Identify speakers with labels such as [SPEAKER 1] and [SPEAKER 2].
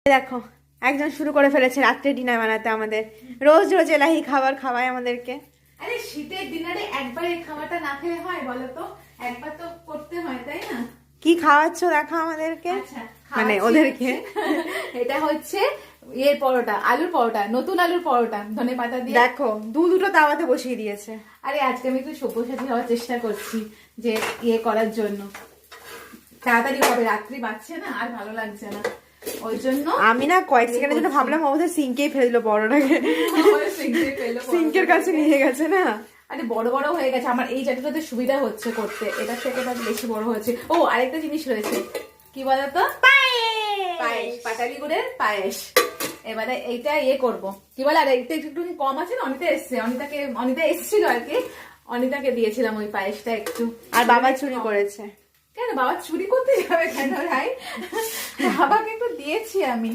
[SPEAKER 1] দেখো একজন শুরু করে ফেলেছে রাত্রে ডিনার বানাতে আমাদের। রোজ রোজ এলাহি খাবার খাওয়ায় আমাদেরকে।
[SPEAKER 2] আরে শীতের দিনারে একবার এই খাবারটা না খেলে হয় বলো তো? একবার তো করতে হয়, তাই না?
[SPEAKER 1] কি খাওয়াচ্ছ দেখো আমাদেরকে,
[SPEAKER 2] আচ্ছা,
[SPEAKER 1] মানে
[SPEAKER 2] খাওয়াচ্ছি
[SPEAKER 1] ওদেরকে।
[SPEAKER 2] হচ্ছে- এটা হচ্ছে এর পরোটা, আলুর পরোটা, নতুন আলুর পরোটা, ধনেপাতা দিয়ে।
[SPEAKER 1] দেখো দুটো তাওয়াতে বসিয়ে দিয়েছে।
[SPEAKER 2] আরে আজকে আমি একটু সব্যসাচী হওয়ার চেষ্টা করছি যে করার জন্য তাড়াতাড়ি হবে, রাত্রি বাজছে না, আর ভালো লাগছে না, ওই জন্য
[SPEAKER 1] আমি না কয়েক সেকেন্ডের জন্য ভাবলাম আমাদের সিঙ্কেই ফেলে দিল বড়টাকে, সিঙ্কের কাছে নিয়ে গেছে না।
[SPEAKER 2] আরে বড় বড় হয়ে গেছে আমার, এই জায়গাটাতে সুবিধা হচ্ছে করতে, এটা থেকে বেশি বড় হয়েছে। ও আরেকটা জিনিস রয়েছে, কি বলতো? পায়েস, পাটালি গুড়ের পায়েস। এবারে এইটা করব, কি বলে, আর এইটা একটু কম আছে না, অনিতা এসেছিল আর কি, অনিতাকে দিয়েছিলাম ওই পায়েসটা একটু।
[SPEAKER 1] আর বাবা চুরি করেছে।
[SPEAKER 2] কেন বাবা চুরি করতে যাবে কেন ভাই? বাবাকে একটু দিয়েছি আমি।